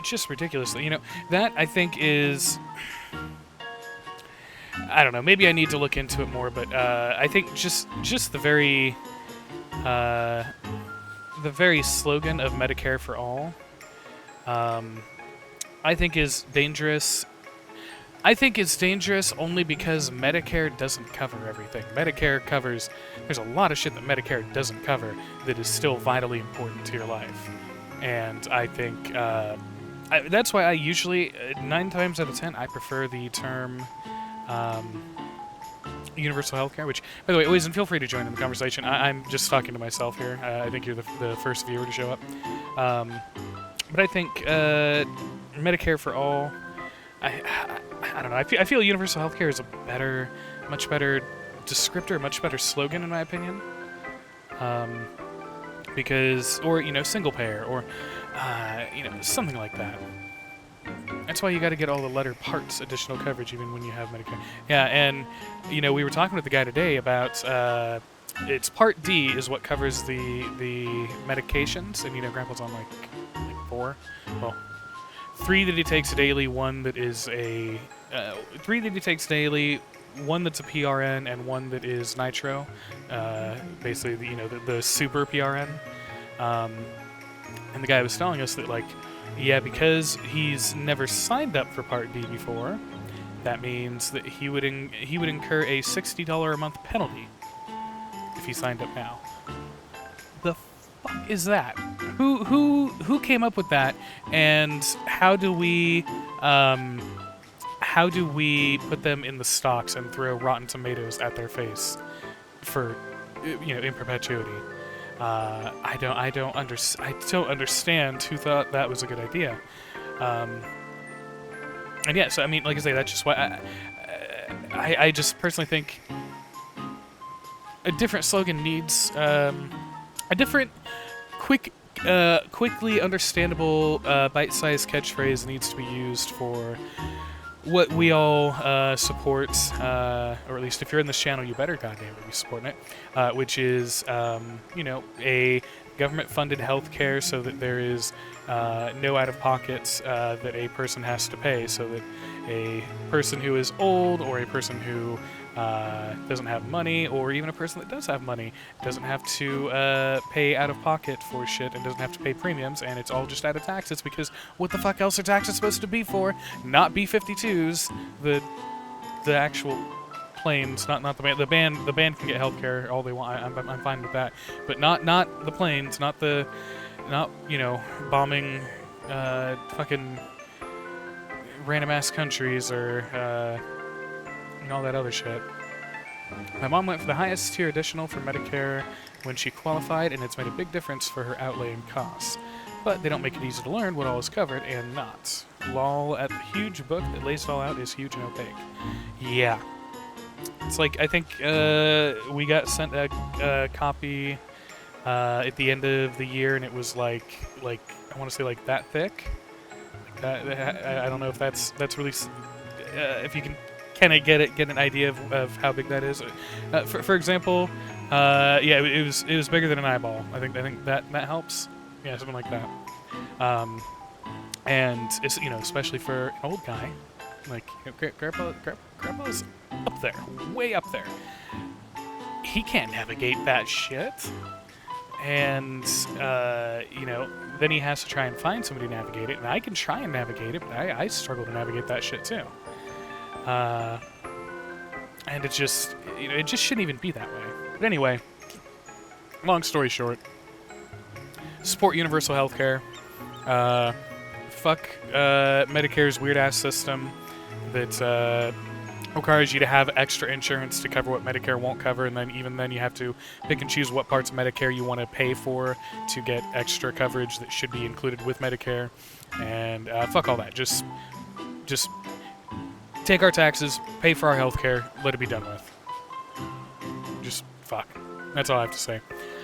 it's just ridiculous. You know, that I think is, I don't know. Maybe I need to look into it more, but I think just uh, the very slogan of Medicare for all, um, I think is dangerous. I think it's dangerous only because Medicare doesn't cover everything. Medicare covers. There's a lot of shit that Medicare doesn't cover that is still vitally important to your life, and I think that's why I usually 9 times out of 10 I prefer the term. Um, Universal healthcare, which, by the way, Oisin, feel free to join in the conversation. I'm just talking to myself here. I think you're the first viewer to show up. Um, but I think Medicare for all, I don't know. I feel universal healthcare is a much better descriptor, much better slogan, in my opinion. Um, because, or, single payer, or, something like that. That's why you got to get all the letter parts additional coverage even when you have Medicare. Yeah, and we were talking with the guy today about it's Part D is what covers the medications, and Grandpa's on like 4, well, 3 that he takes daily, one that is a 3 that he takes daily, one that's a PRN, and one that is nitro, basically the super PRN. And the guy was telling us that yeah, because he's never signed up for Part D before, that means that he would incur a $60 a month penalty if he signed up now. The fuck is that? Who came up with that? And how do we put them in the stocks and throw rotten tomatoes at their face for in perpetuity? I don't understand who thought that was a good idea. And yeah, so I mean, like I say, that's just why I just personally think a different slogan needs a different quickly understandable bite-sized catchphrase needs to be used for what we all support, or at least if you're in this channel, you better goddamn be supporting it, which is, a government-funded healthcare so that there is no out-of-pockets that a person has to pay, so that a person who is old or a person who doesn't have money, or even a person that does have money, doesn't have to pay out of pocket for shit and doesn't have to pay premiums, and it's all just out of taxes, because what the fuck else are taxes supposed to be for? Not B-52s, the actual planes, not the band. The band can get healthcare all they want. I'm fine with that, but not the planes, not bombing fucking random ass countries or and all that other shit. My mom went for the highest tier additional for Medicare when she qualified, and it's made a big difference for her outlay and costs. But they don't make it easy to learn what all is covered and not. Lol, at the huge book that lays it all out is huge and opaque. Yeah. It's like, I think we got sent a copy at the end of the year, and it was like I want to say like that thick. Like that, I don't know if that's really if you can I get an idea of how big that is. For example, yeah, it was bigger than an eyeball. I think that helps. Yeah, something like that. And it's especially for an old guy, like grandpa's up there, way up there. He can't navigate that shit, and then he has to try and find somebody to navigate it. And I can try and navigate it, but I struggle to navigate that shit too. And it just shouldn't even be that way. But anyway, long story short, support universal healthcare. Fuck Medicare's weird ass system that requires you to have extra insurance to cover what Medicare won't cover, and then even then you have to pick and choose what parts of Medicare you want to pay for to get extra coverage that should be included with Medicare. And fuck all that. Just take our taxes, pay for our healthcare, let it be done with. Just fuck. That's all I have to say.